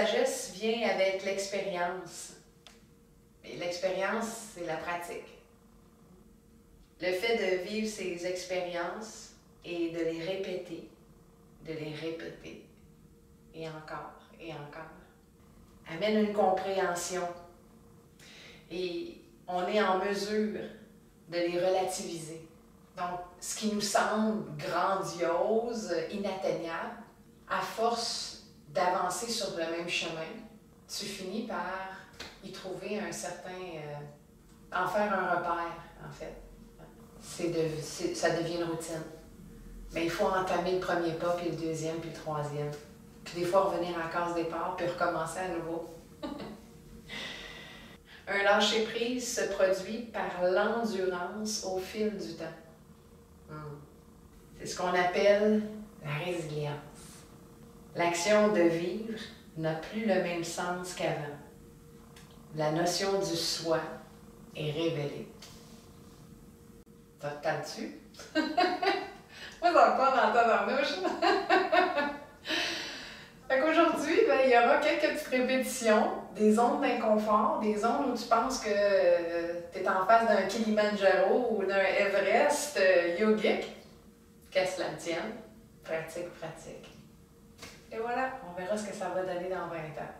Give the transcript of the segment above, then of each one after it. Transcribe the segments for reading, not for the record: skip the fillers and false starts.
sagesse vient avec l'expérience. Et l'expérience, c'est la pratique. Le fait de vivre ces expériences et de les répéter, et encore, amène une compréhension. Et on est en mesure de les relativiser. Donc, ce qui nous semble grandiose, inatteignable, à force d'avancer sur le même chemin, tu finis par y trouver un certain... en faire un repère, en fait. Ça devient une routine. Mais il faut entamer le premier pas, puis le deuxième, puis le troisième. Puis des fois, revenir à la case départ, puis recommencer à nouveau. Un lâcher-prise se produit par l'endurance au fil du temps. C'est ce qu'on appelle la résilience. L'action de vivre n'a plus le même sens qu'avant. La notion du soi est révélée. Ça te tente-tu? Moi, j'en parle dans ta barnouche. Fait qu'aujourd'hui, il y aura quelques petites répétitions, des zones d'inconfort, des zones où tu penses que tu es en face d'un Kilimanjaro ou d'un Everest yogique. Qu'à cela tienne. Pratique, pratique. Et voilà, on verra ce que ça va donner dans 20 ans.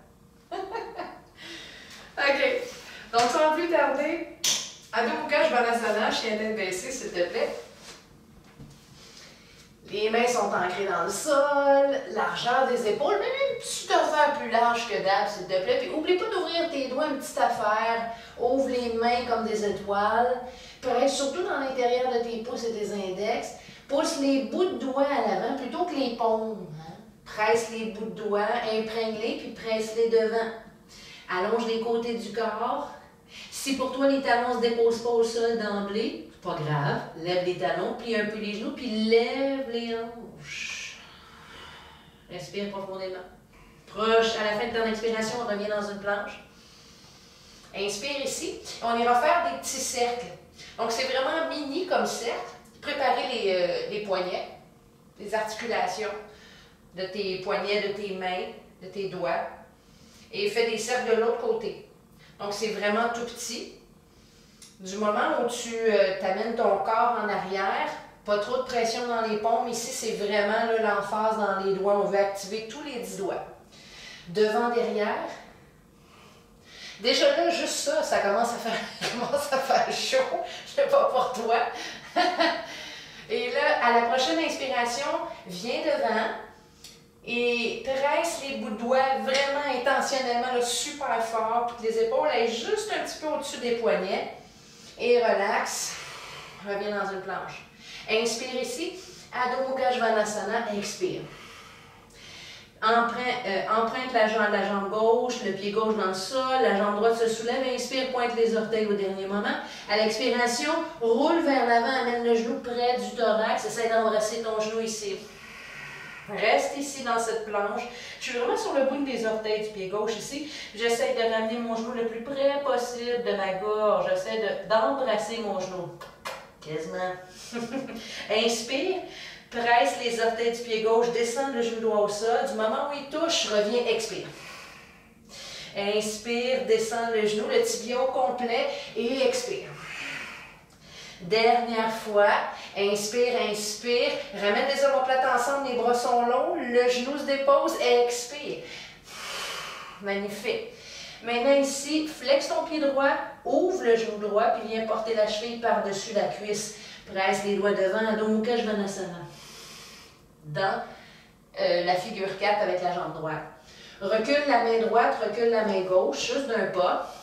OK. Donc, sans plus tarder, Adho Mukha Svanasana, chien tête baissée, s'il te plaît. Les mains sont ancrées dans le sol, largeur des épaules, même une petite affaire plus large que d'hab, s'il te plaît. Puis oublie pas d'ouvrir tes doigts, une petite affaire. Ouvre les mains comme des étoiles. Presse surtout dans l'intérieur de tes pouces et tes index. Pousse les bouts de doigts à l'avant plutôt que les paumes. Presse les bouts de doigts, imprègne-les, puis presse-les devant. Allonge les côtés du corps. Si pour toi les talons ne se déposent pas au sol d'emblée, c'est pas grave. Lève les talons, plie un peu les genoux, puis lève les hanches. Respire profondément. Proche, à la fin de ton expiration, on revient dans une planche. Inspire ici. On ira faire des petits cercles. Donc c'est vraiment mini comme cercle. Préparez les poignets, les articulations de tes poignets, de tes mains, de tes doigts. Et fais des cercles de l'autre côté. Donc, c'est vraiment tout petit. Du moment où tu t'amènes ton corps en arrière, pas trop de pression dans les paumes. Ici, c'est vraiment l'emphase dans les doigts. On veut activer tous les 10 doigts. Devant, derrière. Déjà là, juste ça, ça commence à faire chaud. Je sais pas pour toi. Et là, à la prochaine inspiration, viens devant. Et presse les bouts de doigts vraiment intentionnellement, là, super fort, pour que les épaules aillent juste un petit peu au-dessus des poignets. Et relax. Reviens dans une planche. Inspire ici. Adho Mukha Svanasana. Expire. Emprunte la jambe gauche, le pied gauche dans le sol, la jambe droite se soulève. Inspire, pointe les orteils au dernier moment. À l'expiration, roule vers l'avant, amène le genou près du thorax. Essaye d'embrasser ton genou ici. Reste ici dans cette planche. Je suis vraiment sur le bout des orteils du pied gauche ici. J'essaie de ramener mon genou le plus près possible de ma gorge. J'essaie d'embrasser mon genou. Quasiment. Inspire. Presse les orteils du pied gauche. Descends le genou droit au sol. Du moment où il touche, reviens, expire. Inspire, descends le genou, le tibia au complet et expire. Dernière fois, inspire, inspire, ramène les omoplates ensemble, les bras sont longs, le genou se dépose, expire. Magnifique. Maintenant ici, flexe ton pied droit, ouvre le genou droit, puis viens porter la cheville par-dessus la cuisse. Presse les doigts devant, Adho Mukha Svanasana. Dans la figure 4 avec la jambe droite. Recule la main droite, recule la main gauche, juste d'un pas.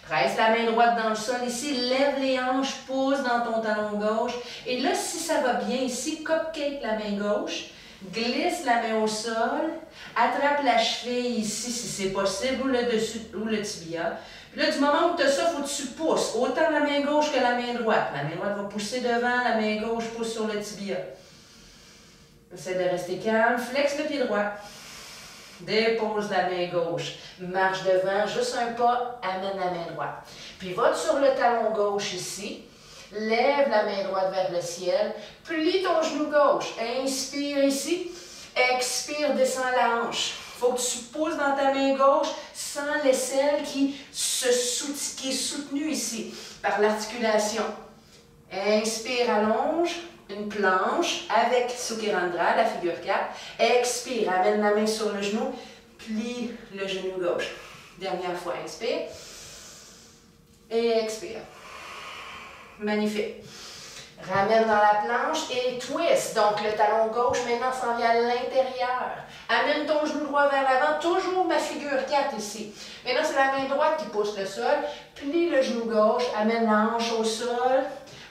Presse la main droite dans le sol ici, lève les hanches, pousse dans ton talon gauche. Et là, si ça va bien ici, cupcake la main gauche, glisse la main au sol, attrape la cheville ici si c'est possible, ou le dessus, ou le tibia. Puis là, du moment où tu as ça, il faut que tu pousses, autant la main gauche que la main droite. La main droite va pousser devant, la main gauche pousse sur le tibia. Essaie de rester calme, flexe le pied droit. Dépose la main gauche, marche devant, juste un pas, amène la main droite. Puis va sur le talon gauche ici, lève la main droite vers le ciel, plie ton genou gauche, inspire ici, expire, descends la hanche. faut que tu pousses dans ta main gauche sans l'aisselle qui est soutenue ici par l'articulation. Inspire, allonge, une planche avec Sukhirandra, la figure 4. Expire, amène la main sur le genou, plie le genou gauche. Dernière fois, inspire. Et expire. Magnifique. Ramène dans la planche et twist. Donc, le talon gauche maintenant s'en vient à l'intérieur. Amène ton genou droit vers l'avant. Toujours ma figure 4 ici. Maintenant, c'est la main droite qui pousse le sol. Plie le genou gauche. Amène la hanche au sol.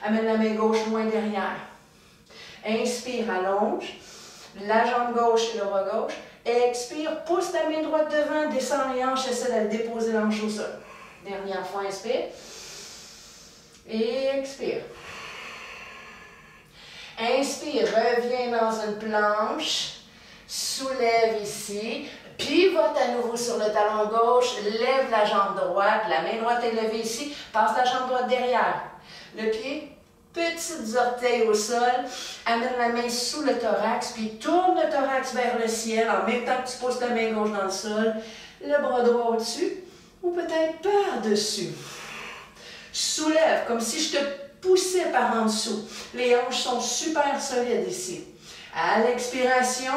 Amène la main gauche loin derrière. Inspire, allonge. La jambe gauche et le bras gauche. Expire, pousse ta main droite devant. Descends les hanches. Essaie de déposer la hanche au sol. Dernière fois, inspire. Et expire. Inspire, reviens dans une planche, soulève ici, pivote à nouveau sur le talon gauche, lève la jambe droite, la main droite est levée ici, passe la jambe droite derrière. Le pied, petites orteils au sol, amène la main sous le thorax, puis tourne le thorax vers le ciel en même temps que tu poses ta main gauche dans le sol, le bras droit au-dessus, ou peut-être par-dessus. Soulève, comme si je te poussais par en dessous. Les hanches sont super solides ici. À l'expiration,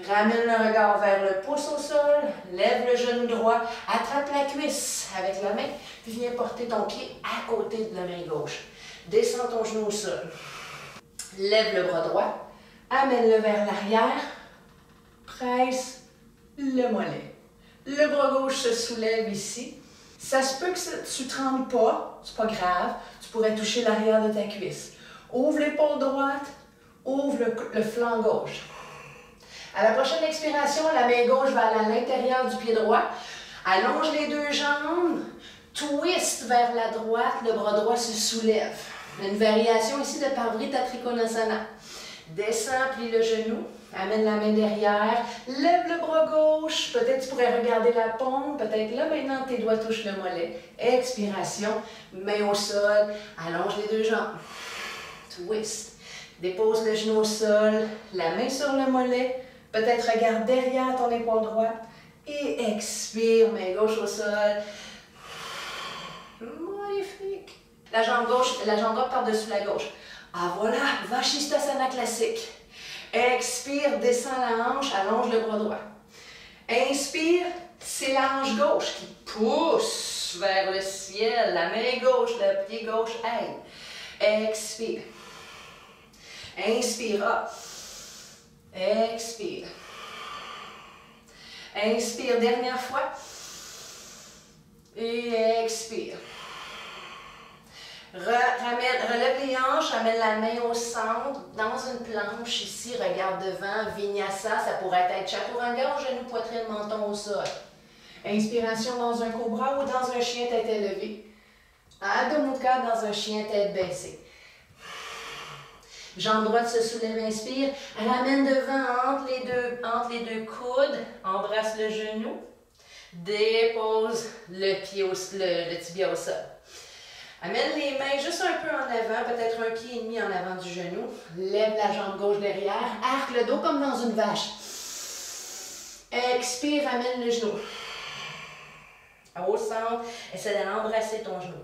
ramène le regard vers le pouce au sol, lève le genou droit, attrape la cuisse avec la main, puis viens porter ton pied à côté de la main gauche. Descends ton genou au sol. Lève le bras droit, amène-le vers l'arrière, presse le mollet. Le bras gauche se soulève ici. Ça se peut que tu ne trembles pas, c'est pas grave, tu pourrais toucher l'arrière de ta cuisse. Ouvre l'épaule droite, ouvre le flanc gauche. À la prochaine expiration, la main gauche va aller à l'intérieur du pied droit. Allonge les deux jambes, twist vers la droite, le bras droit se soulève. Une variation ici de Parivrtta Trikonasana. Descends, plie le genou. Amène la main derrière, lève le bras gauche, peut-être tu pourrais regarder la paume, peut-être là maintenant tes doigts touchent le mollet. Expiration, main au sol, allonge les deux jambes. Twist, dépose le genou au sol, la main sur le mollet, peut-être regarde derrière ton épaule droite et expire, main gauche au sol. Magnifique. La jambe droite par-dessus la gauche. Ah voilà, Vashisthasana classique. Expire, descends la hanche, allonge le bras droit. Inspire, c'est la hanche gauche qui pousse vers le ciel. La main gauche, le pied gauche aide. Expire. Inspire, up. Expire. Inspire, dernière fois. Et expire. Relève les hanches, amène la main au centre, dans une planche ici, regarde devant, Vinyasa, ça pourrait être Chaturanga, genou, poitrine, menton au sol. Inspiration dans un cobra ou dans un chien tête élevée. Adho Mukha dans un chien tête baissée. Jambe droite se soulève, inspire, ramène devant entre les deux coudes, embrasse le genou, dépose le tibia au sol. Amène les mains juste un peu en avant, peut-être un pied et demi en avant du genou. Lève la jambe gauche derrière, arque le dos comme dans une vache. Expire, amène le genou. Au centre, essaie d'embrasser ton genou.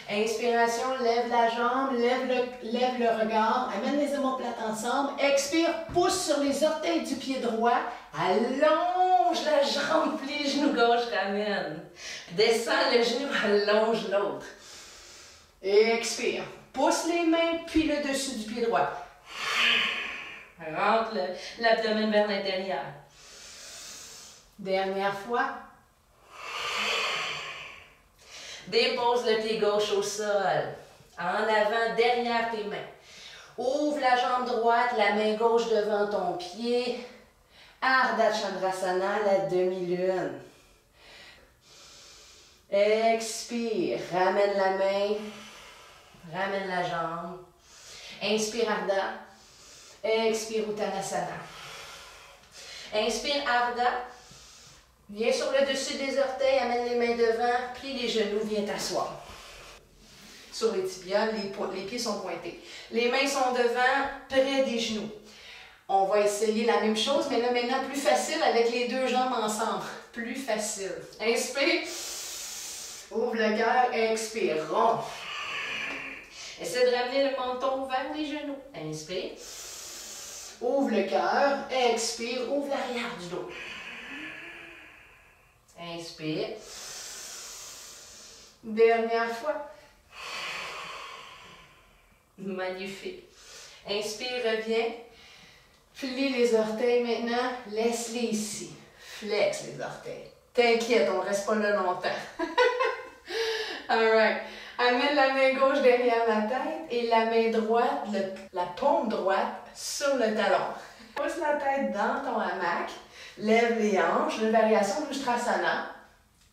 Inspiration, lève la jambe, lève le regard, amène les omoplates ensemble. Expire, pousse sur les orteils du pied droit. Allonge la jambe, plie le genou gauche, ramène. Descends le genou, allonge l'autre. Expire. Pousse les mains, puis le dessus du pied droit. Rentre l'abdomen vers l'intérieur. Dernière fois. Dépose le pied gauche au sol. En avant, derrière tes mains. Ouvre la jambe droite, la main gauche devant ton pied. Ardha Chandrasana, la demi-lune. Expire. Ramène la main. Ramène la jambe. Inspire Ardha. Expire Uttanasana. Inspire Ardha. Viens sur le dessus des orteils, amène les mains devant, plie les genoux, viens t'asseoir. Sur les tibias, les pieds sont pointés. Les mains sont devant, près des genoux. On va essayer la même chose, mais là maintenant plus facile avec les deux jambes ensemble. Plus facile. Inspire. Ouvre le cœur. Expire. Rond. Essaie de ramener le menton vers les genoux. Inspire. Ouvre le cœur. Expire. Ouvre l'arrière du dos. Inspire. Dernière fois. Magnifique. Inspire, reviens. Plie les orteils maintenant. Laisse-les ici. Flex les orteils. T'inquiète, on ne reste pas là longtemps. Alright. Amène la main gauche derrière la tête et la main droite, la paume droite sur le talon. Pousse la tête dans ton hamac. Lève les hanches. Une variation d'Ustrasana.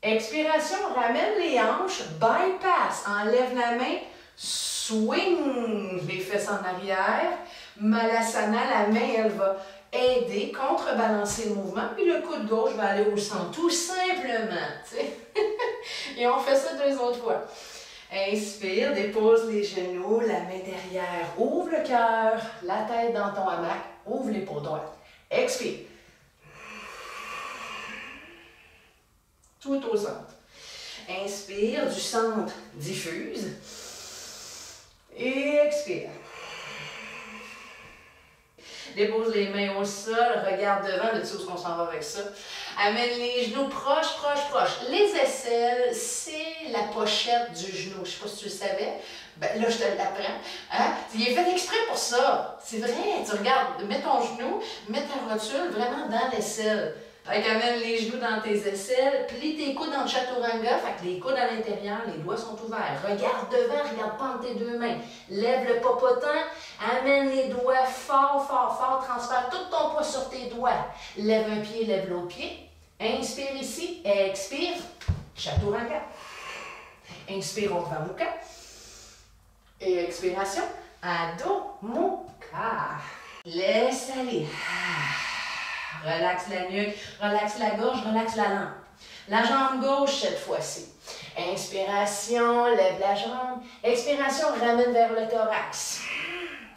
Expiration, ramène les hanches. Bypass. Enlève la main. Swing les fesses en arrière. Malasana, la main, elle va aider, contrebalancer le mouvement, puis le coude gauche va aller au centre, tout simplement. T'sais. Et on fait ça 2 autres fois. Inspire, dépose les genoux, la main derrière, ouvre le cœur, la tête dans ton hamac, ouvre l'épaule droite. Expire. Tout au centre. Inspire, du centre, diffuse. Et expire. Dépose les mains au sol, regarde devant, tu sais où on s'en va avec ça. Amène les genoux proches, proches, proches. Les aisselles, c'est la pochette du genou. Je ne sais pas si tu le savais. Ben là, je te l'apprends. Hein? Il est fait exprès pour ça. C'est vrai. Tu regardes, mets ton genou, mets ta rotule vraiment dans l'aisselle. Fait qu'amène les genoux dans tes aisselles, plie tes coudes dans le chaturanga, fait que les coudes à l'intérieur, les doigts sont ouverts. Regarde devant, regarde pas entre tes 2 mains. Lève le popotin, amène les doigts fort, fort, fort, transfère tout ton poids sur tes doigts. Lève un pied, lève l'autre pied. Inspire ici, expire, chaturanga. Inspire, on va Mukha. Et expiration, Adho Mukha. Laisse aller. Relaxe la nuque, relaxe la gorge, relaxe la langue. La jambe gauche cette fois-ci. Inspiration, lève la jambe. Expiration, ramène vers le thorax.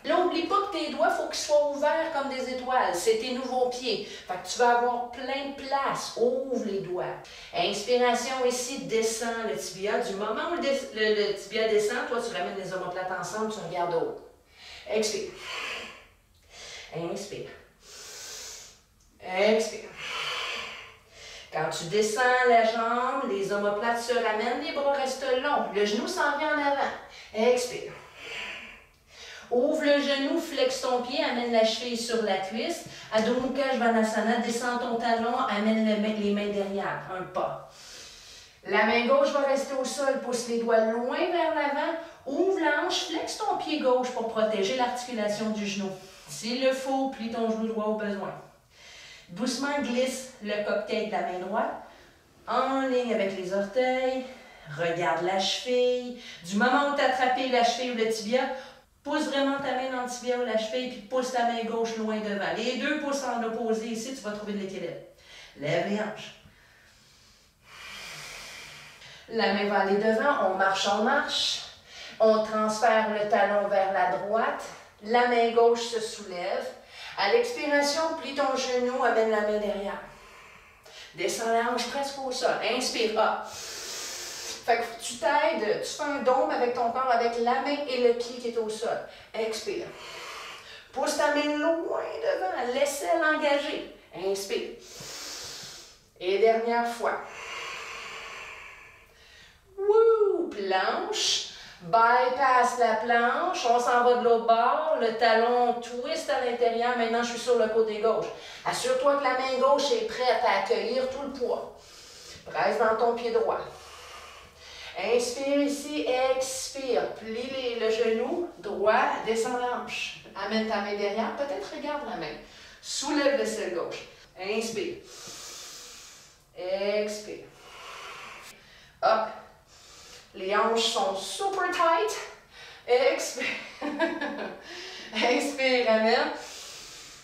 Là, n'oublie pas que tes doigts, il faut qu'ils soient ouverts comme des étoiles. C'est tes nouveaux pieds. Fait que tu vas avoir plein de place. Ouvre les doigts. Inspiration ici, descends le tibia. Du moment où le tibia descend, toi, tu ramènes les omoplates ensemble, tu regardes haut. Expire. Inspire. Expire. Quand tu descends la jambe, les omoplates se ramènent, les bras restent longs. Le genou s'en vient en avant. Expire. Ouvre le genou, flexe ton pied, amène la cheville sur la cuisse. Adho Mukha Svanasana, descends ton talon, amène les mains derrière, un pas. La main gauche va rester au sol, pousse les doigts loin vers l'avant. Ouvre la hanche, flexe ton pied gauche pour protéger l'articulation du genou. S'il le faut, plie ton genou droit au besoin. Doucement glisse le cupcake de la main droite, en ligne avec les orteils, regarde la cheville. Du moment où tu as attrapé la cheville ou le tibia, pousse vraiment ta main dans le tibia ou la cheville, puis pousse ta main gauche loin devant. Les deux pouces en opposé ici, tu vas trouver de l'équilibre. Lève les hanches. La main va aller devant, on marche, on transfère le talon vers la droite, la main gauche se soulève. À l'expiration, plie ton genou, amène la main derrière. Descends la hanche presque au sol. Inspire, up. Fait que tu t'aides, tu fais un dôme avec ton corps, avec la main et le pied qui est au sol. Expire. Pousse ta main loin devant, laisse-elle engager. Inspire. Et dernière fois. Wouh! Planche. Bypass la planche, on s'en va de l'autre bord, le talon twist à l'intérieur, maintenant je suis sur le côté gauche. Assure-toi que la main gauche est prête à accueillir tout le poids. Presse dans ton pied droit. Inspire ici, expire, plie le genou droit, descends la hanche. Amène ta main derrière, peut-être regarde la main. Soulève l'aisselle gauche. Inspire. Expire. Hop. Les hanches sont super tight. Expire. Inspire, amène.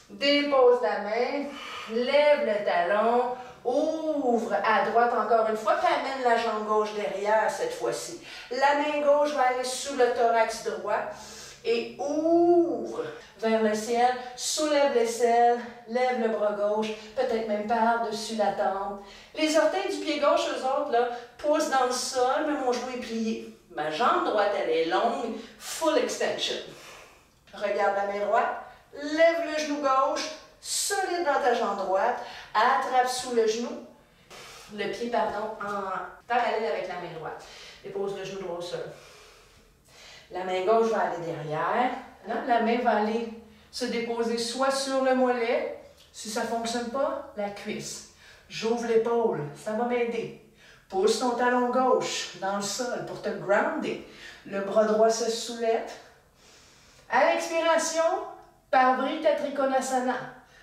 Dépose la main. Lève le talon. Ouvre à droite encore une fois. Puis amène la jambe gauche derrière cette fois-ci. La main gauche va aller sous le thorax droit. Et ouvre vers le ciel, soulève l'aisselle, lève le bras gauche, peut-être même par-dessus la tempe. Les orteils du pied gauche, eux autres, là, poussent dans le sol, mais mon genou est plié. Ma jambe droite, elle est longue, full extension. Regarde la main droite, lève le genou gauche, solide dans ta jambe droite, attrape sous le genou, le pied, pardon, en parallèle avec la main droite. Dépose le genou droit au sol. La main gauche va aller derrière. Hein? La main va aller se déposer soit sur le mollet, si ça ne fonctionne pas, la cuisse. J'ouvre l'épaule, ça va m'aider. Pousse ton talon gauche dans le sol pour te grounder. Le bras droit se soulève. À l'expiration, Parivrtta Trikonasana.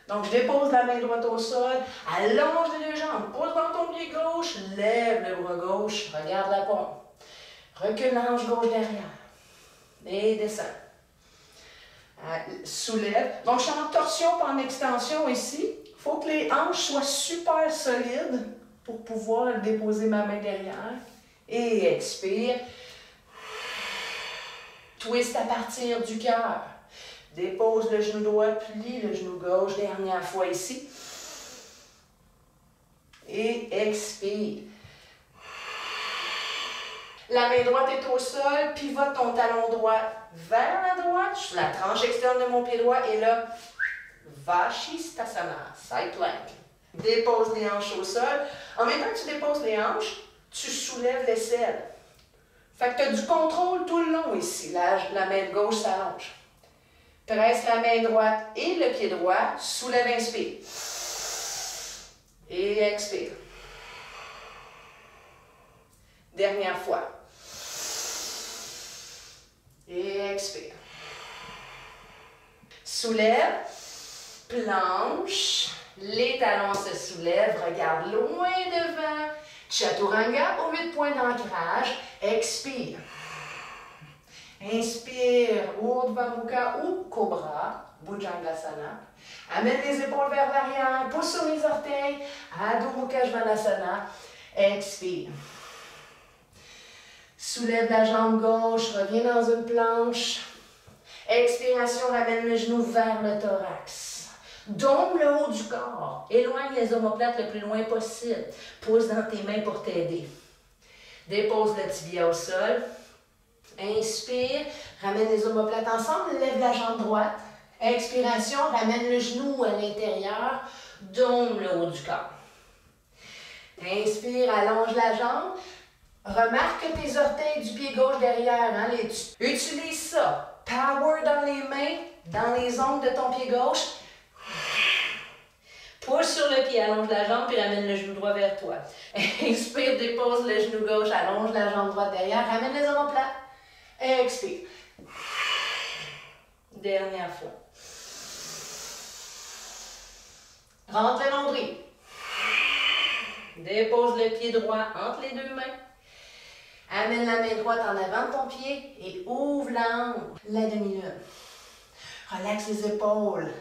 Donc, je dépose la main droite au sol, allonge les deux jambes, pose dans ton pied gauche, lève le bras gauche, regarde la pompe. Recule la hanche gauche derrière. Et descends. Soulève. Donc, je suis en torsion pas en extension ici. Il faut que les hanches soient super solides pour pouvoir déposer ma main derrière. Et expire. Twist à partir du cœur. Dépose le genou droit, plie le genou gauche. Dernière fois ici. Et expire. La main droite est au sol, pivote ton talon droit vers la droite, sur la tranche externe de mon pied droit, et là, Vashisthasana, side plank. Dépose les hanches au sol. En même temps que tu déposes les hanches, tu soulèves l'aisselle. Fait que tu as du contrôle tout le long ici. La main gauche s'allonge. Presse la main droite et le pied droit. Soulève, inspire. Et expire. Dernière fois. Et expire. Soulève, planche, les talons se soulèvent, regarde loin devant. Chaturanga aux 8 points d'ancrage. Expire. Inspire, Urdhva Mukha ou Cobra, Bhujangasana. Amène les épaules vers l'arrière, pousse sur les orteils, Adho Mukha Svanasana. Expire. Soulève la jambe gauche, reviens dans une planche. Expiration, ramène le genou vers le thorax. Dôme le haut du corps. Éloigne les omoplates le plus loin possible. Pousse dans tes mains pour t'aider. Dépose le tibia au sol. Inspire, ramène les omoplates ensemble, lève la jambe droite. Expiration, ramène le genou à l'intérieur. Dôme le haut du corps. Inspire, allonge la jambe. Remarque tes orteils du pied gauche derrière. Hein, utilise ça. Power dans les mains, dans les ongles de ton pied gauche. Pousse sur le pied, allonge la jambe, puis ramène le genou droit vers toi. Inspire, dépose le genou gauche, allonge la jambe droite derrière, ramène les omoplates. Expire. Dernière fois. Rentre le nombril. Dépose le pied droit entre les deux mains. Amène la main droite en avant de ton pied et ouvre l'angle, la demi-lune. Relaxe les épaules.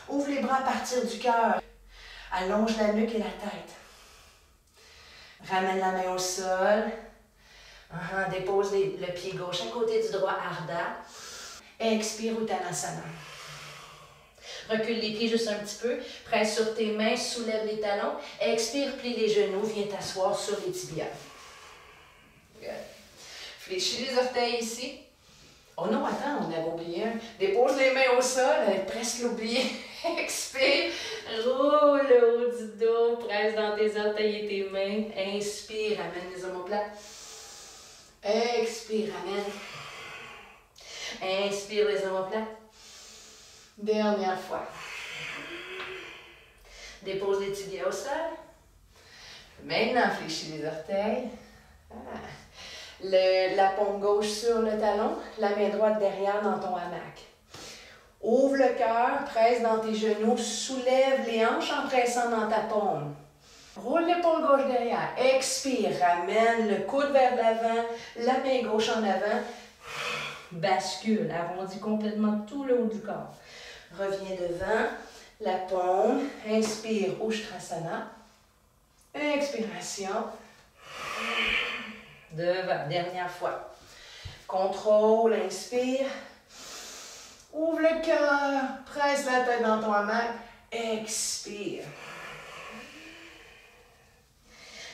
Ouvre les bras à partir du cœur. Allonge la nuque et la tête. Ramène la main au sol. Dépose le pied gauche à côté du droit, Ardha. Expire, Uttanasana. Recule les pieds juste un petit peu. Presse sur tes mains, soulève les talons. Expire, plie les genoux, viens t'asseoir sur les tibias. Good. Fléchis les orteils ici. Oh non, attends, on avait oublié un. Dépose les mains au sol, presque oublié. Expire, roule le haut du dos, presse dans tes orteils et tes mains. Inspire, amène les omoplates. Expire, amène. Inspire les omoplates. Dernière fois. Dépose les tibias au sol. Maintenant, fléchis les orteils. La paume gauche sur le talon, la main droite derrière dans ton hamac. Ouvre le cœur, presse dans tes genoux, soulève les hanches en pressant dans ta paume. Roule l'épaule gauche derrière. Expire, ramène le coude vers l'avant, la main gauche en avant. Bascule, arrondis complètement tout le haut du corps. Reviens devant, la paume. Inspire, Ustrasana. Expiration. Devant, dernière fois. Contrôle, inspire. Ouvre le cœur, presse la tête dans ton hamac, expire.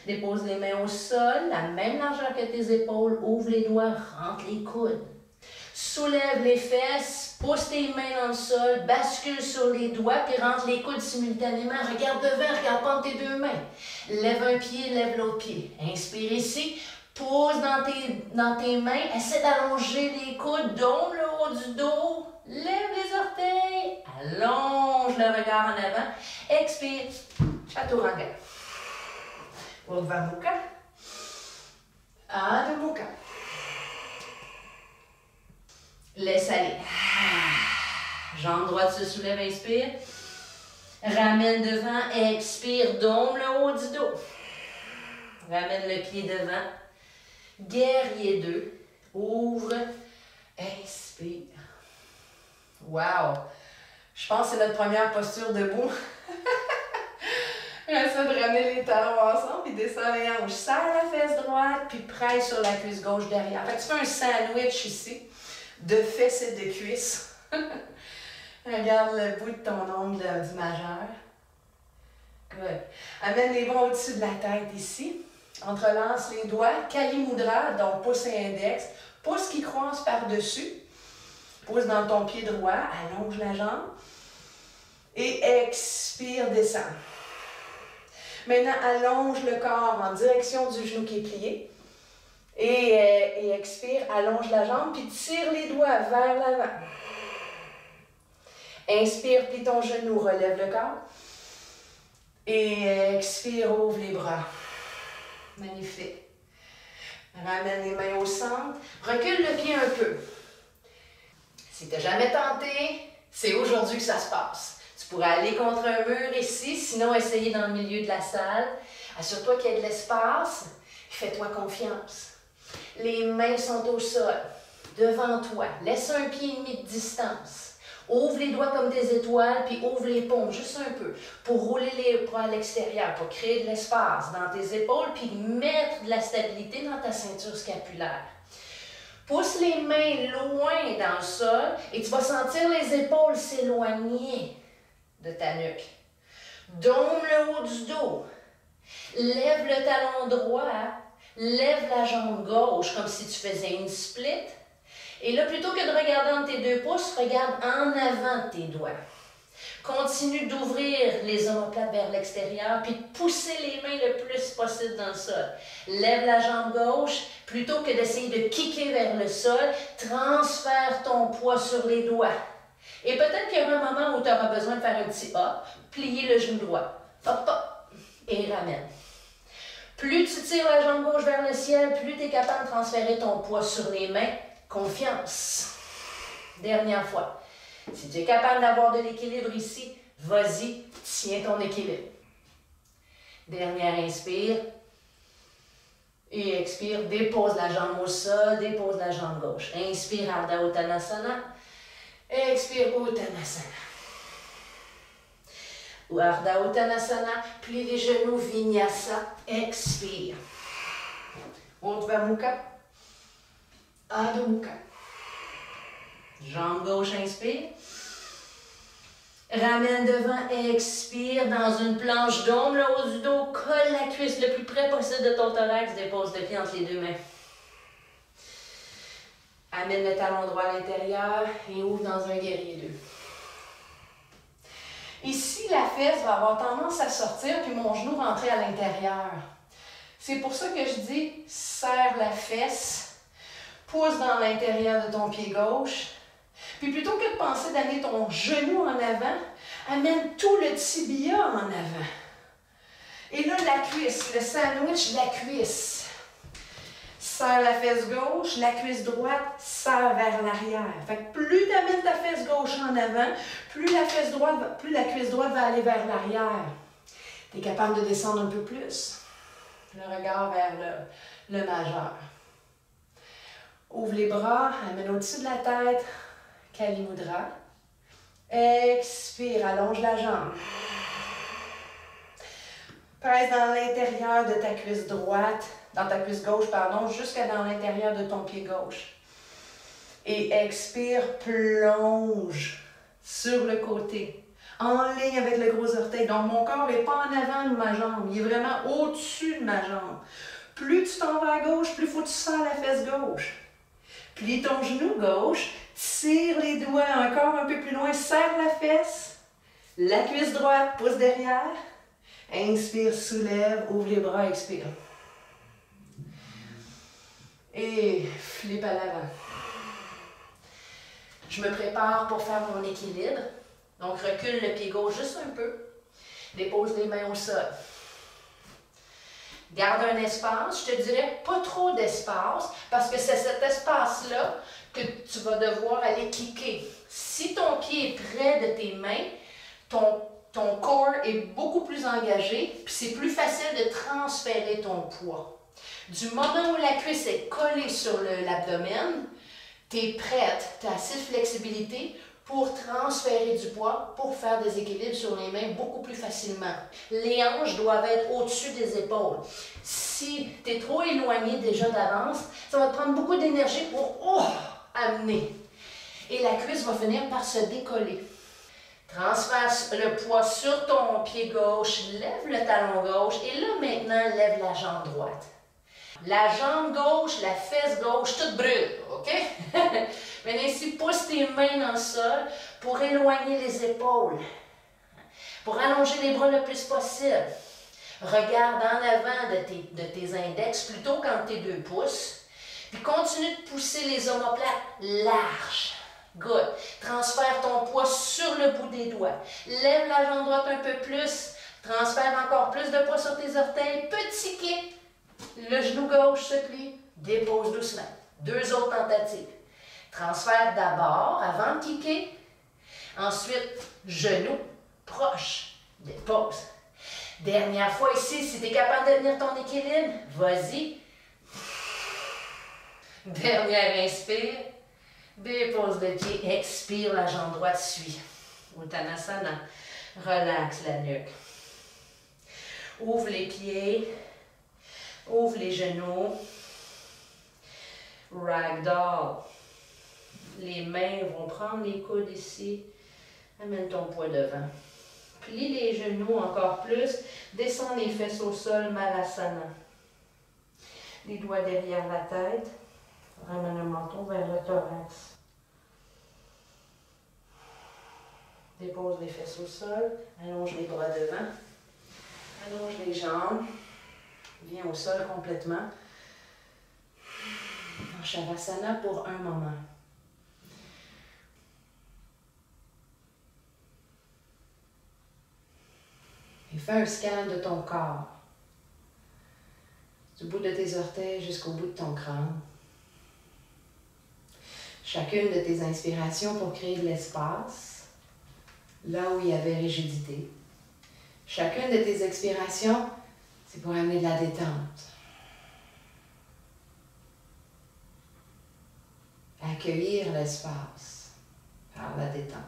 Dépose les mains au sol, la même largeur que tes épaules, ouvre les doigts, rentre les coudes. Soulève les fesses, pousse tes mains dans le sol, bascule sur les doigts, puis rentre les coudes simultanément. Regarde devant, regarde pas tes deux mains. Lève un pied, lève l'autre pied. Inspire ici, pose dans tes mains, essaie d'allonger les coudes, dôme le haut du dos, lève les orteils, allonge le regard en avant, expire, chaturanga. Urdhva Mukha, Adho Mukha. Laisse aller. Jambe droite se soulève, inspire. Ramène devant, expire, dôme le haut du dos. Ramène le pied devant. Guerrier 2. Ouvre, expire. Wow! Je pense que c'est notre première posture debout. Essaie de ramener les talons ensemble, puis descends les hanches. Serre la fesse droite, puis presse sur la cuisse gauche derrière. Fait que tu fais un sandwich ici, de fesses et de cuisses. Regarde le bout de ton ongle du majeur. Good. Amène les bras au-dessus de la tête ici. Entrelace les doigts. Kali Mudra, donc pouce et index. Pouce qui croise par-dessus. Pouce dans ton pied droit. Allonge la jambe. Et expire, descends. Maintenant, allonge le corps en direction du genou qui est plié. Et expire, allonge la jambe, puis tire les doigts vers l'avant. Inspire, plie ton genou, relève le corps. Et expire, ouvre les bras. Magnifique. Ramène les mains au centre. Recule le pied un peu. Si tu n'as jamais tenté, c'est aujourd'hui que ça se passe. Tu pourrais aller contre un mur ici, sinon essayer dans le milieu de la salle. Assure-toi qu'il y ait de l'espace. Fais-toi confiance. Les mains sont au sol, devant toi. Laisse un pied et demi de distance. Ouvre les doigts comme des étoiles, puis ouvre les paumes juste un peu pour rouler les bras à l'extérieur, pour créer de l'espace dans tes épaules, puis mettre de la stabilité dans ta ceinture scapulaire. Pousse les mains loin dans le sol et tu vas sentir les épaules s'éloigner de ta nuque. Dôme le haut du dos. Lève le talon droit. Lève la jambe gauche comme si tu faisais une split. Et là, plutôt que de regarder entre tes deux pouces, regarde en avant de tes doigts. Continue d'ouvrir les omoplates vers l'extérieur, puis de pousser les mains le plus possible dans le sol. Lève la jambe gauche, plutôt que d'essayer de kicker vers le sol, transfère ton poids sur les doigts. Et peut-être qu'il y aura un moment où tu auras besoin de faire un petit hop, plier le genou droit. Hop, hop, et ramène. Plus tu tires la jambe gauche vers le ciel, plus tu es capable de transférer ton poids sur les mains. Confiance. Dernière fois. Si tu es capable d'avoir de l'équilibre ici, vas-y, tiens ton équilibre. Dernière inspire. Et expire, dépose la jambe au sol, dépose la jambe gauche. Inspire, Ardha Uttanasana. Expire, Uttanasana. Ardha Uttanasana, plie les genoux, Vinyasa. Expire. Urdhva Mukha. Adho Mukha. Jambe gauche, inspire. Ramène devant, expire dans une planche d'ombre, le haut du dos, colle la cuisse le plus près possible de ton thorax, dépose le pied entre les deux mains. Amène le talon droit à l'intérieur et ouvre dans un guerrier 2. Ici, la fesse va avoir tendance à sortir puis mon genou rentrer à l'intérieur. C'est pour ça que je dis, serre la fesse. Pousse dans l'intérieur de ton pied gauche. Puis plutôt que de penser d'amener ton genou en avant, amène tout le tibia en avant. Et là, la cuisse, le sandwich de la cuisse. Serre la fesse gauche, la cuisse droite serre vers l'arrière. Fait que plus tu amènes ta fesse gauche en avant, plus la cuisse droite va aller vers l'arrière. Tu es capable de descendre un peu plus. Le regard vers le majeur. Ouvre les bras, amène au-dessus de la tête, Kali Mudra. Expire, allonge la jambe. Presse dans l'intérieur de ta cuisse droite, dans ta cuisse gauche, pardon, jusqu'à dans l'intérieur de ton pied gauche. Et expire, plonge sur le côté, en ligne avec le gros orteil. Donc, mon corps n'est pas en avant de ma jambe, il est vraiment au-dessus de ma jambe. Plus tu t'en vas à gauche, plus il faut que tu sens la fesse gauche. Plie ton genou gauche, tire les doigts encore un peu plus loin, serre la fesse, la cuisse droite, pousse derrière. Inspire, soulève, ouvre les bras, expire. Et flip à l'avant. Je me prépare pour faire mon équilibre. Donc, recule le pied gauche juste un peu. Dépose les mains au sol. Garde un espace. Je te dirais pas trop d'espace parce que c'est cet espace-là que tu vas devoir aller kicker. Si ton pied est près de tes mains, ton corps est beaucoup plus engagé, puis c'est plus facile de transférer ton poids. Du moment où la cuisse est collée sur l'abdomen, tu es prête, tu as assez de flexibilité pour transférer du poids, pour faire des équilibres sur les mains beaucoup plus facilement. Les hanches doivent être au-dessus des épaules. Si tu es trop éloigné déjà d'avance, ça va te prendre beaucoup d'énergie pour amener. Et la cuisse va finir par se décoller. Transfère le poids sur ton pied gauche, lève le talon gauche et là maintenant, lève la jambe droite. La jambe gauche, la fesse gauche, tout brûle, OK? Maintenant ici, pousse tes mains dans le sol pour éloigner les épaules, pour allonger les bras le plus possible. Regarde en avant de tes index, plutôt qu'entre tes 2 pouces. Puis continue de pousser les omoplates larges. Good. Transfère ton poids sur le bout des doigts. Lève la jambe droite un peu plus. Transfère encore plus de poids sur tes orteils. Petit kick. Le genou gauche se plie. Dépose doucement. 2 autres tentatives. Transfère d'abord avant de kicker. Ensuite, genou proche. Dépose. Dernière fois ici, si tu es capable de tenir ton équilibre, vas-y. Dernière inspire. Dépose le pied, expire, la jambe droite suit. Uttanasana, relaxe la nuque. Ouvre les pieds, ouvre les genoux. Ragdoll. Les mains vont prendre les coudes ici. Amène ton poids devant. Plie les genoux encore plus. Descends les fesses au sol, Malasana. Les doigts derrière la tête. Ramène le menton vers le thorax. Dépose les fesses au sol. Allonge les bras devant. Allonge les jambes. Viens au sol complètement. En Shavasana pour un moment. Et fais un scan de ton corps. Du bout de tes orteils jusqu'au bout de ton crâne. Chacune de tes inspirations pour créer de l'espace, là où il y avait rigidité. Chacune de tes expirations, c'est pour amener de la détente. Accueillir l'espace par la détente.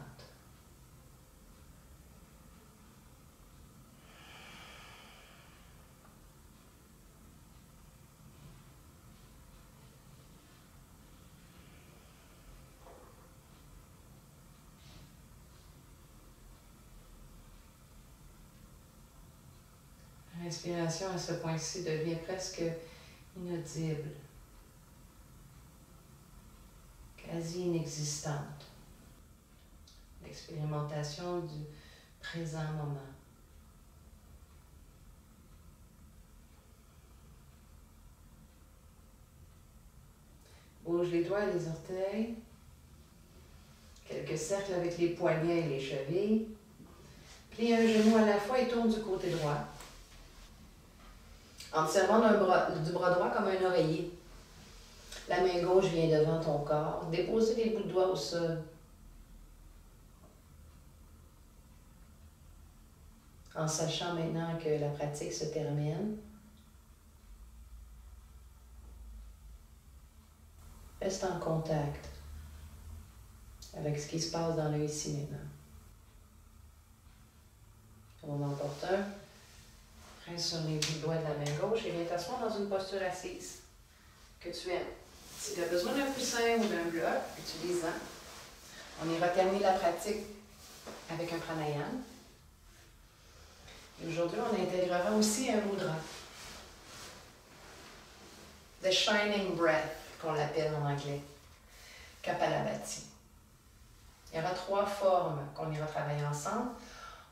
L'inspiration à ce point-ci devient presque inaudible, quasi inexistante. L'expérimentation du présent moment. Bouge les doigts et les orteils. Quelques cercles avec les poignets et les chevilles. Plie un genou à la fois et tourne du côté droit. En te servant du bras droit comme un oreiller. La main gauche vient devant ton corps. Déposez les bouts de doigts au sol. En sachant maintenant que la pratique se termine. Reste en contact avec ce qui se passe dans le ici maintenant. Au moment opportun, reste sur les bouts de doigts de la main gauche et viens t'asseoir dans une posture assise que tu aimes. Si tu as besoin d'un coussin ou d'un bloc, utilise-en. On ira terminer la pratique avec un pranayama. Et aujourd'hui, on intégrera aussi un mudra. The Shining Breath, qu'on l'appelle en anglais. Kapalabhati. Il y aura 3 formes qu'on ira travailler ensemble.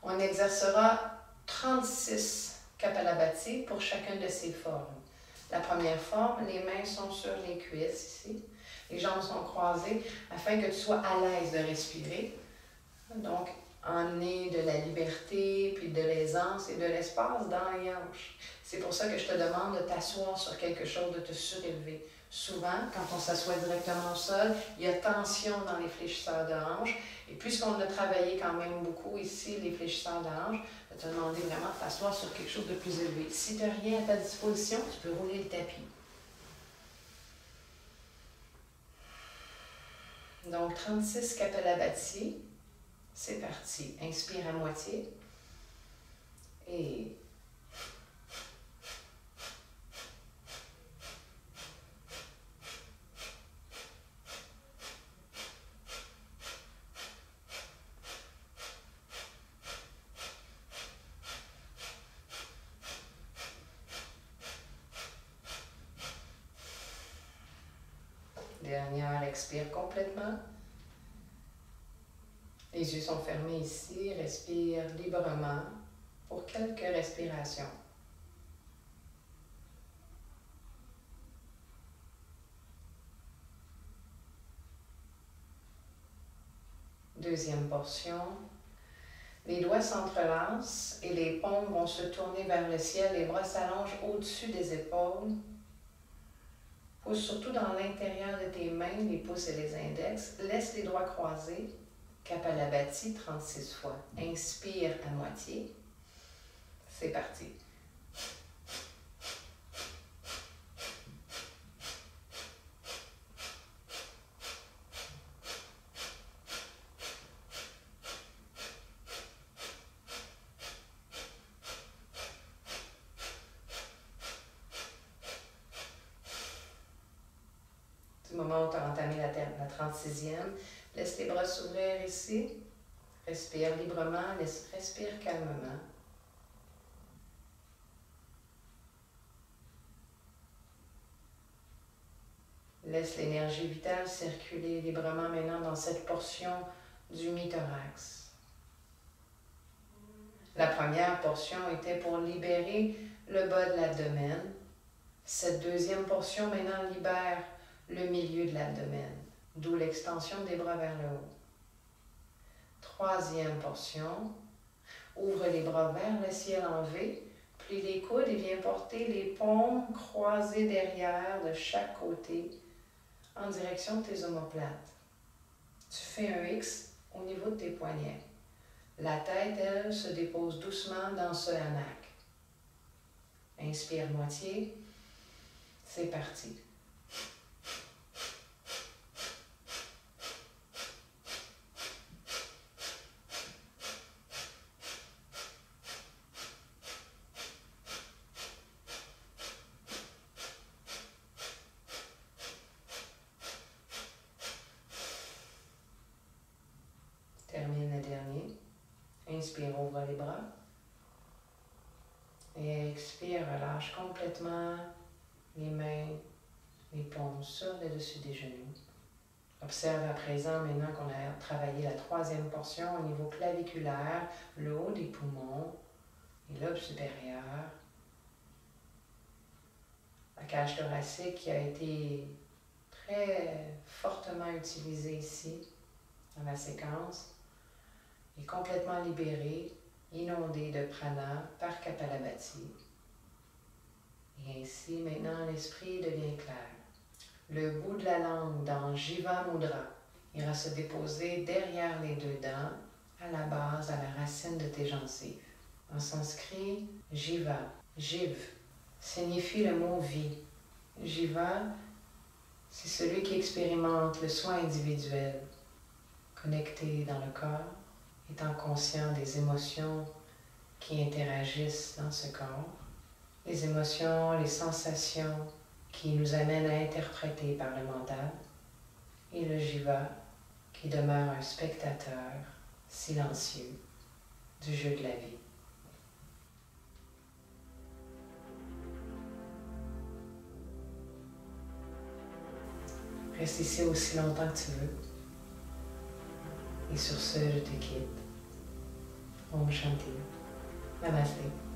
On exercera 36 Kapalabhati pour chacune de ces formes. La première forme, les mains sont sur les cuisses ici. Les jambes sont croisées afin que tu sois à l'aise de respirer. Donc, emmener de la liberté, puis de l'aisance et de l'espace dans les hanches. C'est pour ça que je te demande de t'asseoir sur quelque chose, de te surélever. Souvent, quand on s'assoit directement au sol, il y a tension dans les fléchisseurs de hanches. Et puisqu'on a travaillé quand même beaucoup ici, les fléchisseurs de hanches, je vais te demander vraiment de t'asseoir sur quelque chose de plus élevé. Si tu n'as rien à ta disposition, tu peux rouler le tapis. Donc, 36 Kapalabhati. C'est parti. Inspire à moitié. Et... Dernière, expire complètement. Les yeux sont fermés ici. Respire librement pour quelques respirations. Deuxième portion. Les doigts s'entrelacent et les paumes vont se tourner vers le ciel. Les bras s'allongent au-dessus des épaules. Pousse surtout dans l'intérieur de tes mains, les pouces et les index. Laisse les doigts croisés. Kapalabhati 36 fois. Inspire à moitié. C'est parti. Du moment où tu as entamé la 36e, laisse les bras s'ouvrir ici. Respire librement, respire calmement. Laisse l'énergie vitale circuler librement maintenant dans cette portion du mi-thorax. La première portion était pour libérer le bas de l'abdomen. Cette deuxième portion maintenant libère le milieu de l'abdomen, d'où l'extension des bras vers le haut. Troisième portion, ouvre les bras vers le ciel en V, plie les coudes et viens porter les paumes croisées derrière de chaque côté en direction de tes omoplates. Tu fais un X au niveau de tes poignets. La tête, elle, se dépose doucement dans ce hamac. Inspire moitié. C'est parti. Termine le dernier. Inspire, ouvre les bras. Et expire, relâche complètement les mains, les paumes sur le dessus des genoux. Observe à présent, maintenant qu'on a travaillé la troisième portion au niveau claviculaire, le haut des poumons, les lobes supérieurs, la cage thoracique qui a été très fortement utilisée ici dans la séquence, est complètement libérée, inondée de prana par Kapalabhati. Et ainsi, maintenant, l'esprit devient clair. Le bout de la langue dans Jiva Mudra ira se déposer derrière les deux dents, à la base, à la racine de tes gencives. En sanskrit, Jiva, Jiv, signifie le mot vie. Jiva, c'est celui qui expérimente le soin individuel, connecté dans le corps, étant conscient des émotions qui interagissent dans ce corps, les émotions, les sensations qui nous amène à interpréter par le mental, et le jiva qui demeure un spectateur silencieux du jeu de la vie. Reste ici aussi longtemps que tu veux. Et sur ce, je te quitte. Om Shanti. Namaste.